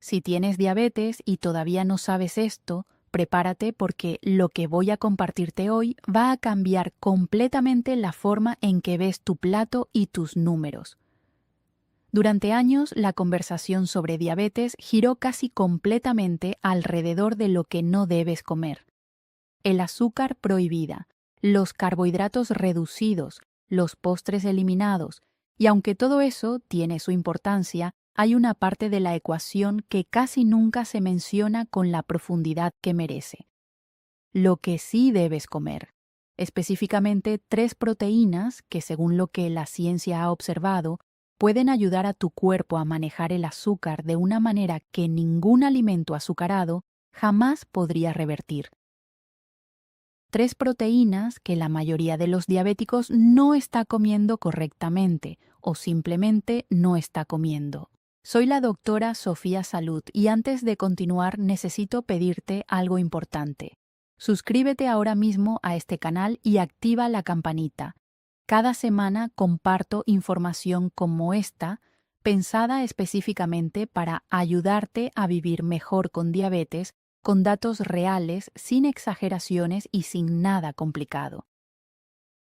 Si tienes diabetes y todavía no sabes esto, prepárate porque lo que voy a compartirte hoy va a cambiar completamente la forma en que ves tu plato y tus números. Durante años, la conversación sobre diabetes giró casi completamente alrededor de lo que no debes comer. El azúcar prohibida, los carbohidratos reducidos, los postres eliminados, y aunque todo eso tiene su importancia, hay una parte de la ecuación que casi nunca se menciona con la profundidad que merece. Lo que sí debes comer, específicamente 3 proteínas que, según lo que la ciencia ha observado, pueden ayudar a tu cuerpo a manejar el azúcar de una manera que ningún alimento azucarado jamás podría revertir. 3 proteínas que la mayoría de los diabéticos no está comiendo correctamente o simplemente no está comiendo. Soy la doctora Sofía Salud y antes de continuar necesito pedirte algo importante. Suscríbete ahora mismo a este canal y activa la campanita. Cada semana comparto información como esta, pensada específicamente para ayudarte a vivir mejor con diabetes, con datos reales, sin exageraciones y sin nada complicado.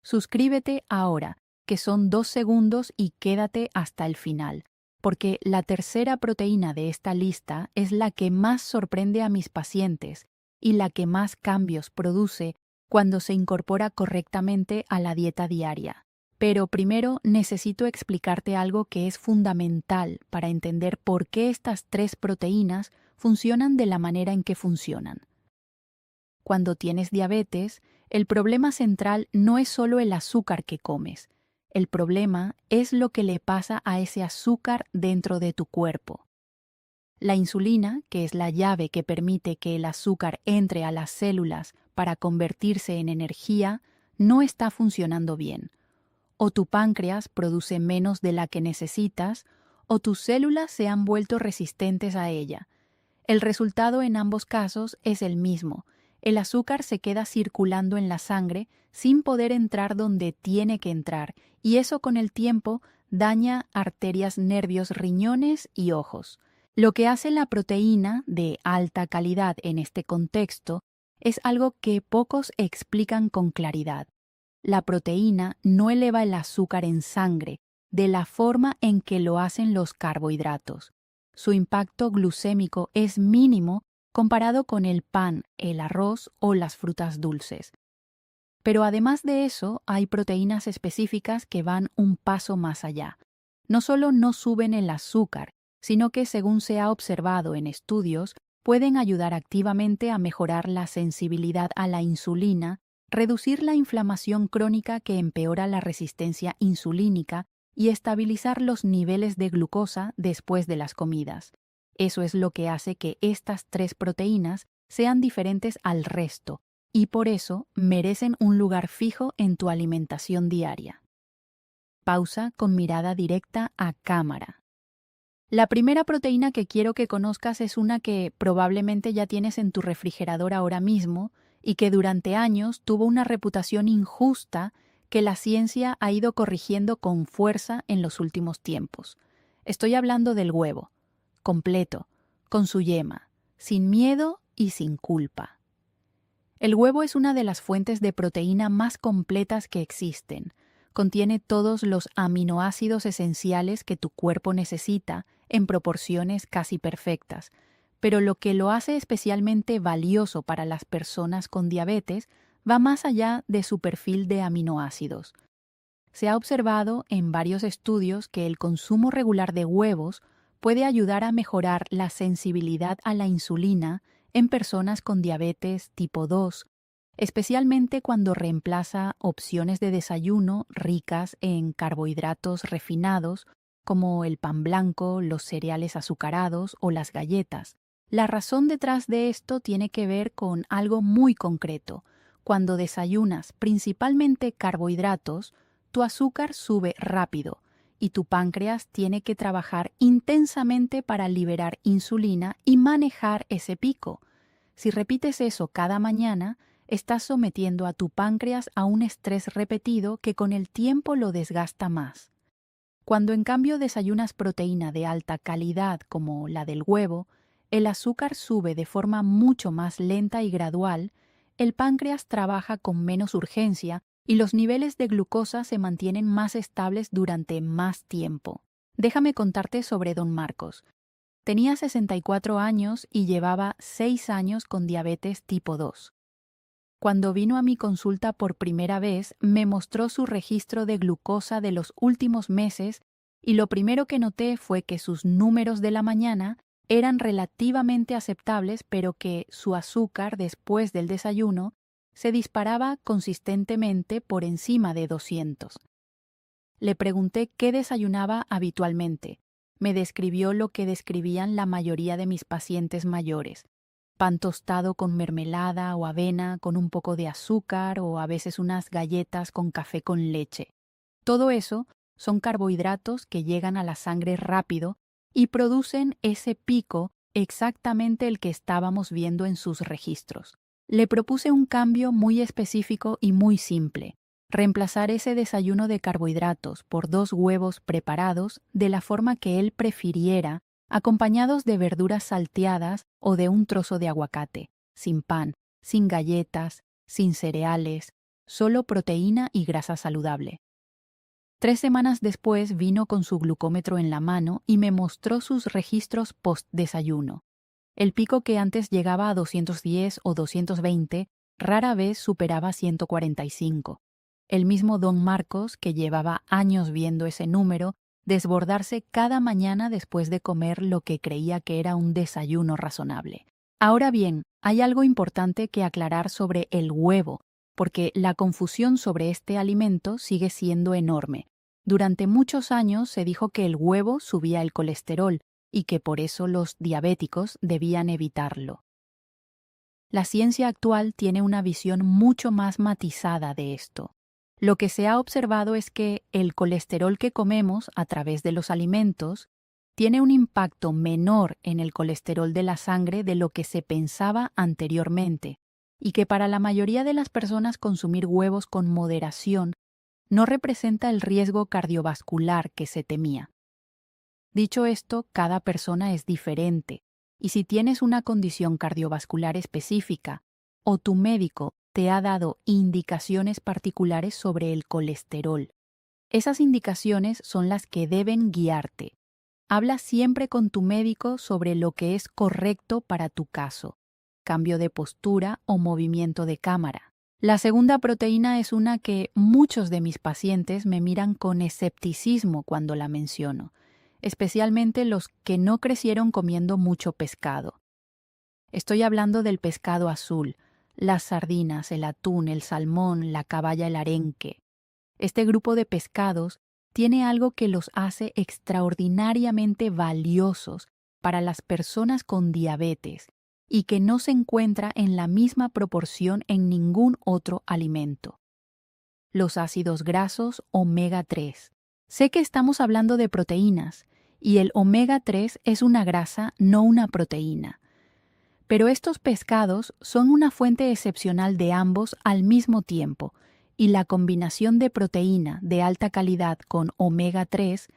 Suscríbete ahora, que son 2 segundos y quédate hasta el final, porque la tercera proteína de esta lista es la que más sorprende a mis pacientes y la que más cambios produce cuando se incorpora correctamente a la dieta diaria. Pero primero necesito explicarte algo que es fundamental para entender por qué estas 3 proteínas funcionan de la manera en que funcionan. Cuando tienes diabetes, el problema central no es solo el azúcar que comes. El problema es lo que le pasa a ese azúcar dentro de tu cuerpo. La insulina, que es la llave que permite que el azúcar entre a las células para convertirse en energía, no está funcionando bien. O tu páncreas produce menos de la que necesitas, o tus células se han vuelto resistentes a ella. El resultado en ambos casos es el mismo. El azúcar se queda circulando en la sangre sin poder entrar donde tiene que entrar, y eso con el tiempo daña arterias, nervios, riñones y ojos. Lo que hace la proteína de alta calidad en este contexto es algo que pocos explican con claridad. La proteína no eleva el azúcar en sangre de la forma en que lo hacen los carbohidratos. Su impacto glucémico es mínimo comparado con el pan, el arroz o las frutas dulces. Pero además de eso, hay proteínas específicas que van un paso más allá. No solo no suben el azúcar, sino que, según se ha observado en estudios, pueden ayudar activamente a mejorar la sensibilidad a la insulina, reducir la inflamación crónica que empeora la resistencia insulínica y estabilizar los niveles de glucosa después de las comidas. Eso es lo que hace que estas 3 proteínas sean diferentes al resto y por eso merecen un lugar fijo en tu alimentación diaria. Pausa con mirada directa a cámara. La primera proteína que quiero que conozcas es una que probablemente ya tienes en tu refrigerador ahora mismo y que durante años tuvo una reputación injusta que la ciencia ha ido corrigiendo con fuerza en los últimos tiempos. Estoy hablando del huevo, completo, con su yema, sin miedo y sin culpa. El huevo es una de las fuentes de proteína más completas que existen. Contiene todos los aminoácidos esenciales que tu cuerpo necesita en proporciones casi perfectas. Pero lo que lo hace especialmente valioso para las personas con diabetes va más allá de su perfil de aminoácidos. Se ha observado en varios estudios que el consumo regular de huevos puede ayudar a mejorar la sensibilidad a la insulina en personas con diabetes tipo 2, especialmente cuando reemplaza opciones de desayuno ricas en carbohidratos refinados como el pan blanco, los cereales azucarados o las galletas. La razón detrás de esto tiene que ver con algo muy concreto. Cuando desayunas principalmente carbohidratos, tu azúcar sube rápido y tu páncreas tiene que trabajar intensamente para liberar insulina y manejar ese pico. Si repites eso cada mañana, estás sometiendo a tu páncreas a un estrés repetido que con el tiempo lo desgasta más. Cuando en cambio desayunas proteína de alta calidad como la del huevo, el azúcar sube de forma mucho más lenta y gradual, el páncreas trabaja con menos urgencia y los niveles de glucosa se mantienen más estables durante más tiempo. Déjame contarte sobre don Marcos. Tenía 64 años y llevaba 6 años con diabetes tipo 2. Cuando vino a mi consulta por primera vez, me mostró su registro de glucosa de los últimos meses y lo primero que noté fue que sus números de la mañana eran relativamente aceptables, pero que su azúcar después del desayuno se disparaba consistentemente por encima de 200. Le pregunté qué desayunaba habitualmente. Me describió lo que describían la mayoría de mis pacientes mayores: pan tostado con mermelada o avena con un poco de azúcar o a veces unas galletas con café con leche. Todo eso son carbohidratos que llegan a la sangre rápido y producen ese pico exactamente el que estábamos viendo en sus registros. Le propuse un cambio muy específico y muy simple: reemplazar ese desayuno de carbohidratos por 2 huevos preparados de la forma que él prefiriera, acompañados de verduras salteadas o de un trozo de aguacate, sin pan, sin galletas, sin cereales, solo proteína y grasa saludable. 3 semanas después vino con su glucómetro en la mano y me mostró sus registros post-desayuno. El pico, que antes llegaba a 210 o 220, rara vez superaba 145. El mismo don Marcos, que llevaba años viendo ese número desbordarse cada mañana después de comer lo que creía que era un desayuno razonable. Ahora bien, hay algo importante que aclarar sobre el huevo, porque la confusión sobre este alimento sigue siendo enorme. Durante muchos años se dijo que el huevo subía el colesterol y que por eso los diabéticos debían evitarlo. La ciencia actual tiene una visión mucho más matizada de esto. Lo que se ha observado es que el colesterol que comemos a través de los alimentos tiene un impacto menor en el colesterol de la sangre de lo que se pensaba anteriormente, y que para la mayoría de las personas consumir huevos con moderación no representa el riesgo cardiovascular que se temía. Dicho esto, cada persona es diferente, y si tienes una condición cardiovascular específica o tu médico te ha dado indicaciones particulares sobre el colesterol, esas indicaciones son las que deben guiarte. Habla siempre con tu médico sobre lo que es correcto para tu caso: cambio de postura o movimiento de cámara. La segunda proteína es una que muchos de mis pacientes me miran con escepticismo cuando la menciono, especialmente los que no crecieron comiendo mucho pescado. Estoy hablando del pescado azul, las sardinas, el atún, el salmón, la caballa, el arenque. Este grupo de pescados tiene algo que los hace extraordinariamente valiosos para las personas con diabetes y que no se encuentra en la misma proporción en ningún otro alimento: los ácidos grasos omega 3. Sé que estamos hablando de proteínas, y el omega 3 es una grasa, no una proteína. Pero estos pescados son una fuente excepcional de ambos al mismo tiempo, y la combinación de proteína de alta calidad con omega 3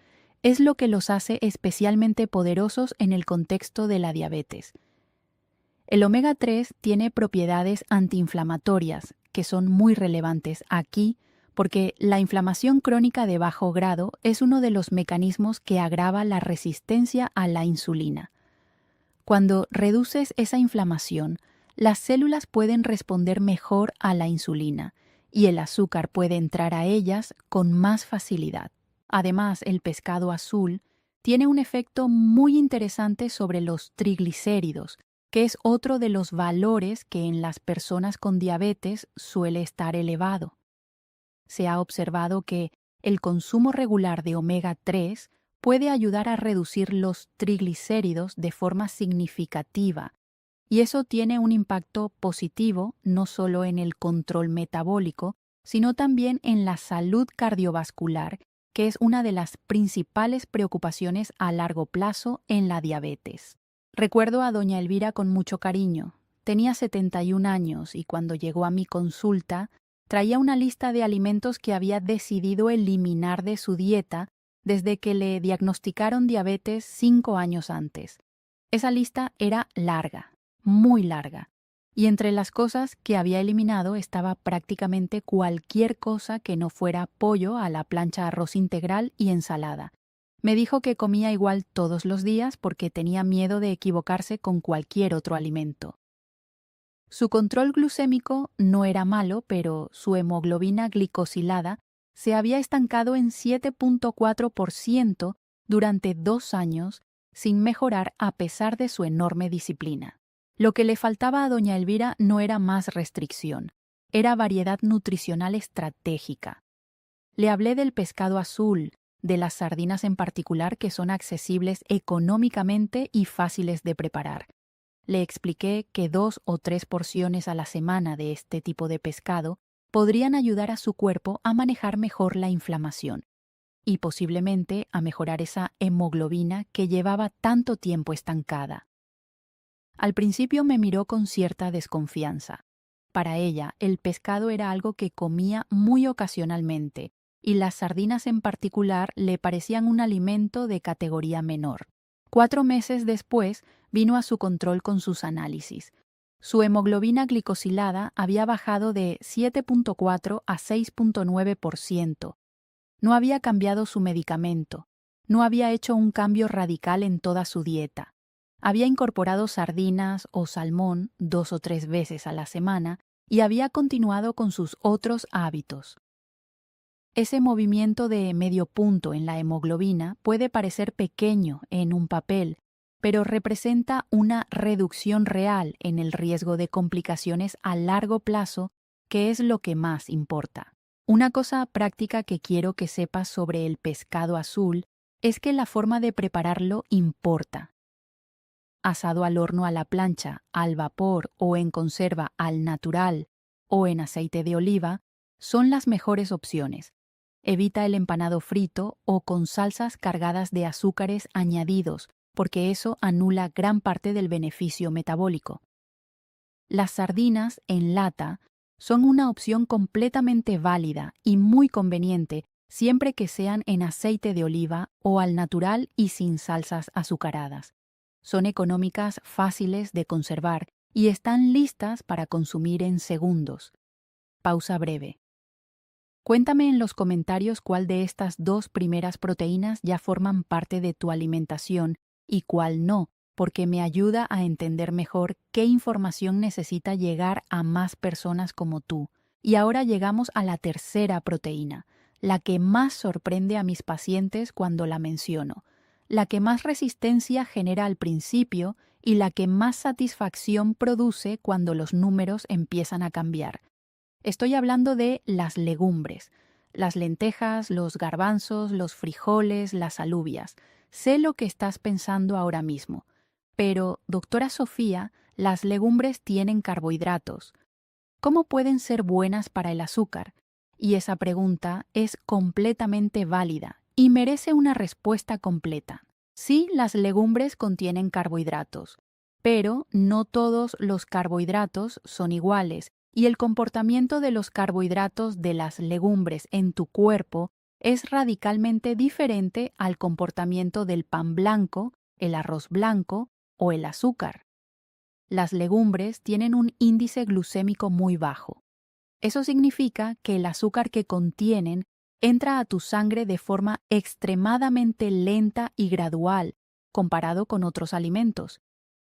es lo que los hace especialmente poderosos en el contexto de la diabetes. El omega 3 tiene propiedades antiinflamatorias que son muy relevantes aquí, porque la inflamación crónica de bajo grado es uno de los mecanismos que agrava la resistencia a la insulina. Cuando reduces esa inflamación, las células pueden responder mejor a la insulina y el azúcar puede entrar a ellas con más facilidad. Además, el pescado azul tiene un efecto muy interesante sobre los triglicéridos, que es otro de los valores que en las personas con diabetes suele estar elevado. Se ha observado que el consumo regular de omega 3 puede ayudar a reducir los triglicéridos de forma significativa, y eso tiene un impacto positivo no solo en el control metabólico, sino también en la salud cardiovascular, que es una de las principales preocupaciones a largo plazo en la diabetes. Recuerdo a doña Elvira con mucho cariño. Tenía 71 años y cuando llegó a mi consulta traía una lista de alimentos que había decidido eliminar de su dieta desde que le diagnosticaron diabetes 5 años antes. Esa lista era larga, muy larga, y entre las cosas que había eliminado estaba prácticamente cualquier cosa que no fuera pollo a la plancha, arroz integral y ensalada. Me dijo que comía igual todos los días porque tenía miedo de equivocarse con cualquier otro alimento. Su control glucémico no era malo, pero su hemoglobina glicosilada se había estancado en 7,4% durante 2 años, sin mejorar a pesar de su enorme disciplina. Lo que le faltaba a doña Elvira no era más restricción, era variedad nutricional estratégica. Le hablé del pescado azul, de las sardinas en particular, que son accesibles económicamente y fáciles de preparar. Le expliqué que 2 o 3 porciones a la semana de este tipo de pescado podrían ayudar a su cuerpo a manejar mejor la inflamación y posiblemente a mejorar esa hemoglobina que llevaba tanto tiempo estancada. Al principio me miró con cierta desconfianza. Para ella, el pescado era algo que comía muy ocasionalmente, y las sardinas en particular le parecían un alimento de categoría menor. 4 meses después, vino a su control con sus análisis. Su hemoglobina glicosilada había bajado de 7,4 a 6,9%. No había cambiado su medicamento. No había hecho un cambio radical en toda su dieta. Había incorporado sardinas o salmón 2 o 3 veces a la semana y había continuado con sus otros hábitos. Ese movimiento de medio punto en la hemoglobina puede parecer pequeño en un papel, pero representa una reducción real en el riesgo de complicaciones a largo plazo, que es lo que más importa. Una cosa práctica que quiero que sepas sobre el pescado azul es que la forma de prepararlo importa. Asado al horno a la plancha, al vapor o en conserva al natural o en aceite de oliva son las mejores opciones. Evita el empanado frito o con salsas cargadas de azúcares añadidos, porque eso anula gran parte del beneficio metabólico. Las sardinas en lata son una opción completamente válida y muy conveniente siempre que sean en aceite de oliva o al natural y sin salsas azucaradas. Son económicas, fáciles de conservar y están listas para consumir en segundos. Pausa breve. Cuéntame en los comentarios cuál de estas 2 primeras proteínas ya forman parte de tu alimentación y cuál no, porque me ayuda a entender mejor qué información necesita llegar a más personas como tú. Y ahora llegamos a la tercera proteína, la que más sorprende a mis pacientes cuando la menciono, la que más resistencia genera al principio y la que más satisfacción produce cuando los números empiezan a cambiar. Estoy hablando de las legumbres, las lentejas, los garbanzos, los frijoles, las alubias. Sé lo que estás pensando ahora mismo. Pero, doctora Sofía, las legumbres tienen carbohidratos. ¿Cómo pueden ser buenas para el azúcar? Y esa pregunta es completamente válida y merece una respuesta completa. Sí, las legumbres contienen carbohidratos, pero no todos los carbohidratos son iguales y el comportamiento de los carbohidratos de las legumbres en tu cuerpo es radicalmente diferente al comportamiento del pan blanco, el arroz blanco o el azúcar. Las legumbres tienen un índice glucémico muy bajo. Eso significa que el azúcar que contienen entra a tu sangre de forma extremadamente lenta y gradual comparado con otros alimentos.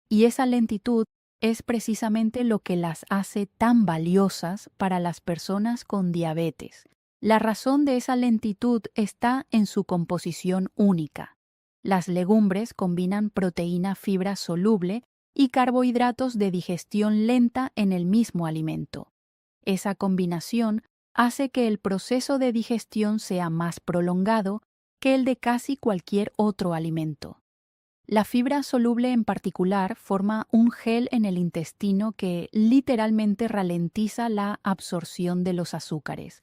Y esa lentitud es precisamente lo que las hace tan valiosas para las personas con diabetes. La razón de esa lentitud está en su composición única. Las legumbres combinan proteína fibra soluble y carbohidratos de digestión lenta en el mismo alimento. Esa combinación hace que el proceso de digestión sea más prolongado que el de casi cualquier otro alimento. La fibra soluble en particular forma un gel en el intestino que literalmente ralentiza la absorción de los azúcares.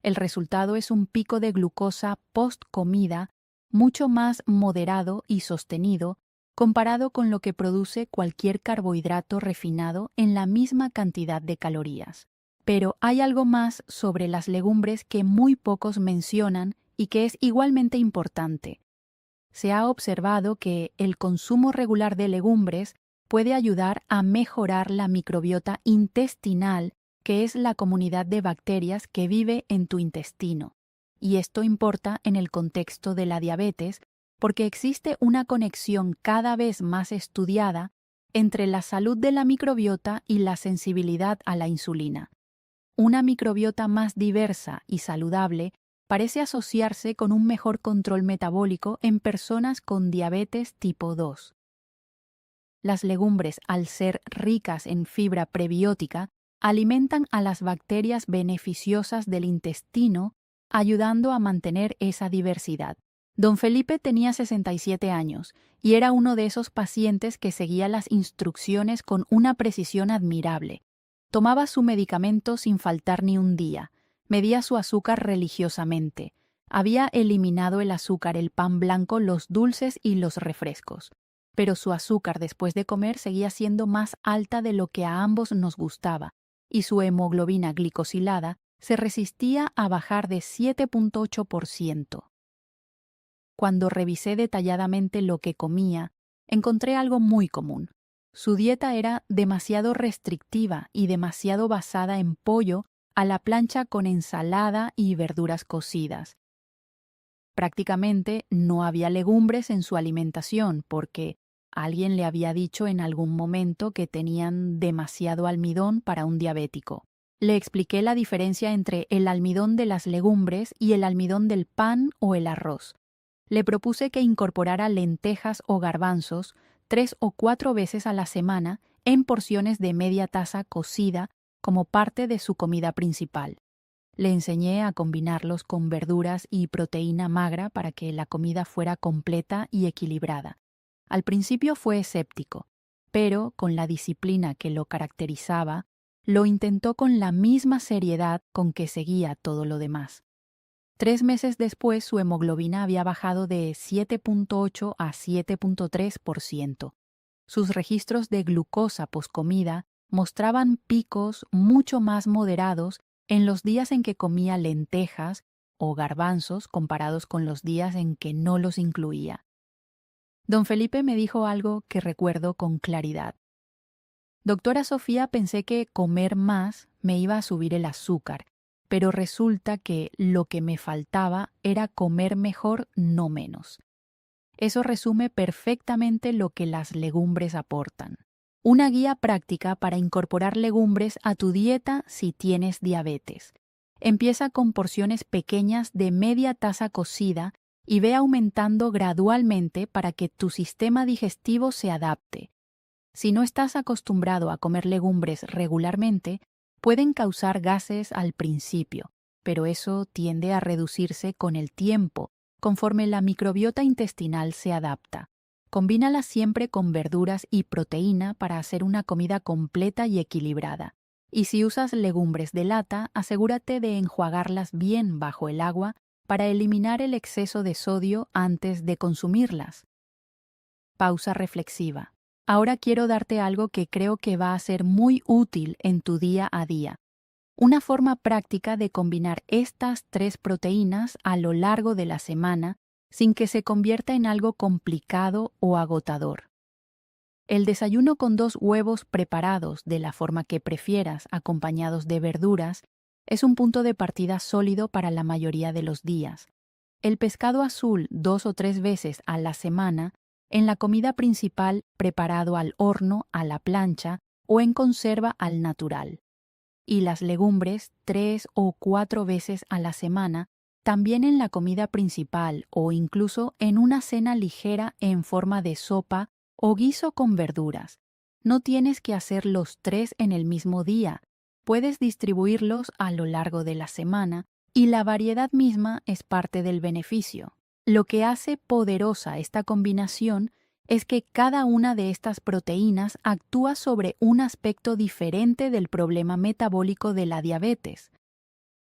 El resultado es un pico de glucosa post-comida mucho más moderado y sostenido comparado con lo que produce cualquier carbohidrato refinado en la misma cantidad de calorías. Pero hay algo más sobre las legumbres que muy pocos mencionan y que es igualmente importante. Se ha observado que el consumo regular de legumbres puede ayudar a mejorar la microbiota intestinal, que es la comunidad de bacterias que vive en tu intestino. Y esto importa en el contexto de la diabetes porque existe una conexión cada vez más estudiada entre la salud de la microbiota y la sensibilidad a la insulina. Una microbiota más diversa y saludable parece asociarse con un mejor control metabólico en personas con diabetes tipo 2. Las legumbres, al ser ricas en fibra prebiótica, alimentan a las bacterias beneficiosas del intestino, ayudando a mantener esa diversidad. Don Felipe tenía 67 años y era uno de esos pacientes que seguía las instrucciones con una precisión admirable. Tomaba su medicamento sin faltar ni un día, medía su azúcar religiosamente, había eliminado el azúcar, el pan blanco, los dulces y los refrescos. Pero su azúcar después de comer seguía siendo más alta de lo que a ambos nos gustaba, y su hemoglobina glicosilada se resistía a bajar de 7,8%. Cuando revisé detalladamente lo que comía, encontré algo muy común. Su dieta era demasiado restrictiva y demasiado basada en pollo a la plancha con ensalada y verduras cocidas. Prácticamente no había legumbres en su alimentación porque alguien le había dicho en algún momento que tenían demasiado almidón para un diabético. Le expliqué la diferencia entre el almidón de las legumbres y el almidón del pan o el arroz. Le propuse que incorporara lentejas o garbanzos 3 o 4 veces a la semana en porciones de media taza cocida como parte de su comida principal. Le enseñé a combinarlos con verduras y proteína magra para que la comida fuera completa y equilibrada. Al principio fue escéptico, pero con la disciplina que lo caracterizaba, lo intentó con la misma seriedad con que seguía todo lo demás. 3 meses después su hemoglobina había bajado de 7,8 a 7,3%. Sus registros de glucosa poscomida mostraban picos mucho más moderados en los días en que comía lentejas o garbanzos comparados con los días en que no los incluía. Don Felipe me dijo algo que recuerdo con claridad. Doctora Sofía, pensé que comer más me iba a subir el azúcar, pero resulta que lo que me faltaba era comer mejor, no menos. Eso resume perfectamente lo que las legumbres aportan. Una guía práctica para incorporar legumbres a tu dieta si tienes diabetes. Empieza con porciones pequeñas de media taza cocida y ve aumentando gradualmente para que tu sistema digestivo se adapte. Si no estás acostumbrado a comer legumbres regularmente, pueden causar gases al principio, pero eso tiende a reducirse con el tiempo, conforme la microbiota intestinal se adapta. Combínalas siempre con verduras y proteína para hacer una comida completa y equilibrada. Y si usas legumbres de lata, asegúrate de enjuagarlas bien bajo el agua para eliminar el exceso de sodio antes de consumirlas. Pausa reflexiva. Ahora quiero darte algo que creo que va a ser muy útil en tu día a día. Una forma práctica de combinar estas 3 proteínas a lo largo de la semana sin que se convierta en algo complicado o agotador. El desayuno con 2 huevos preparados de la forma que prefieras, acompañados de verduras, es un punto de partida sólido para la mayoría de los días. El pescado azul 2 o 3 veces a la semana, en la comida principal preparado al horno, a la plancha o en conserva al natural. Y las legumbres 3 o 4 veces a la semana, también en la comida principal o incluso en una cena ligera en forma de sopa o guiso con verduras. No tienes que hacer los 3 en el mismo día. Puedes distribuirlos a lo largo de la semana y la variedad misma es parte del beneficio. Lo que hace poderosa esta combinación es que cada una de estas proteínas actúa sobre un aspecto diferente del problema metabólico de la diabetes.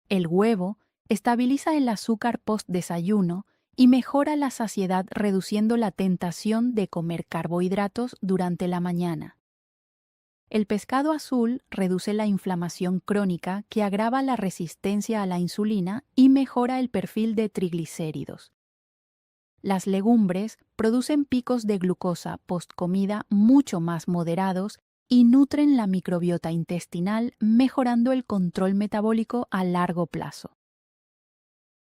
El huevo estabiliza el azúcar post-desayuno y mejora la saciedad reduciendo la tentación de comer carbohidratos durante la mañana. El pescado azul reduce la inflamación crónica que agrava la resistencia a la insulina y mejora el perfil de triglicéridos. Las legumbres producen picos de glucosa postcomida mucho más moderados y nutren la microbiota intestinal, mejorando el control metabólico a largo plazo.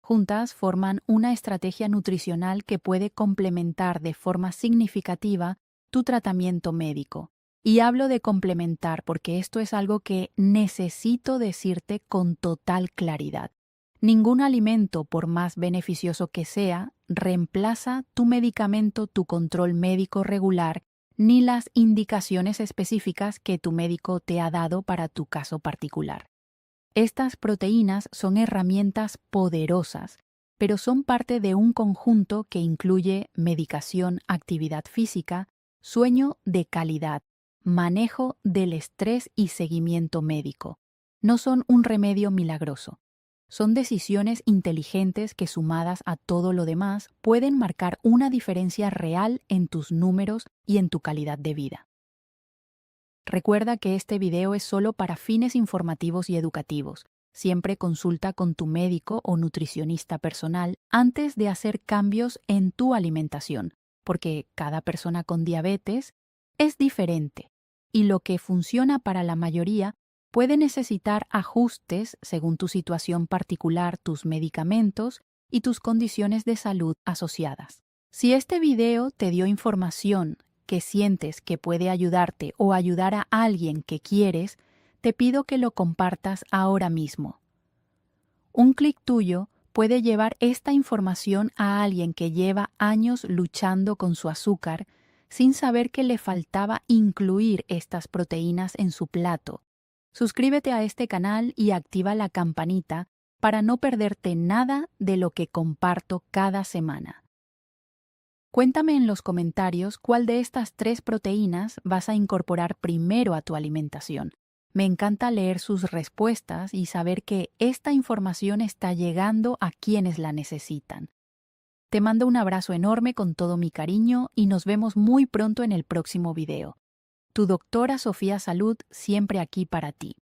Juntas forman una estrategia nutricional que puede complementar de forma significativa tu tratamiento médico. Y hablo de complementar porque esto es algo que necesito decirte con total claridad. Ningún alimento, por más beneficioso que sea, reemplaza tu medicamento, tu control médico regular, ni las indicaciones específicas que tu médico te ha dado para tu caso particular. Estas proteínas son herramientas poderosas, pero son parte de un conjunto que incluye medicación, actividad física, sueño de calidad, manejo del estrés y seguimiento médico. No son un remedio milagroso. Son decisiones inteligentes que, sumadas a todo lo demás, pueden marcar una diferencia real en tus números y en tu calidad de vida. Recuerda que este video es solo para fines informativos y educativos. Siempre consulta con tu médico o nutricionista personal antes de hacer cambios en tu alimentación, porque cada persona con diabetes es diferente y lo que funciona para la mayoría puede necesitar ajustes según tu situación particular, tus medicamentos y tus condiciones de salud asociadas. Si este video te dio información que sientes que puede ayudarte o ayudar a alguien que quieres, te pido que lo compartas ahora mismo. Un clic tuyo puede llevar esta información a alguien que lleva años luchando con su azúcar sin saber que le faltaba incluir estas proteínas en su plato. Suscríbete a este canal y activa la campanita para no perderte nada de lo que comparto cada semana. Cuéntame en los comentarios cuál de estas 3 proteínas vas a incorporar primero a tu alimentación. Me encanta leer sus respuestas y saber que esta información está llegando a quienes la necesitan. Te mando un abrazo enorme con todo mi cariño y nos vemos muy pronto en el próximo video. Tu doctora Sofía Salud, siempre aquí para ti.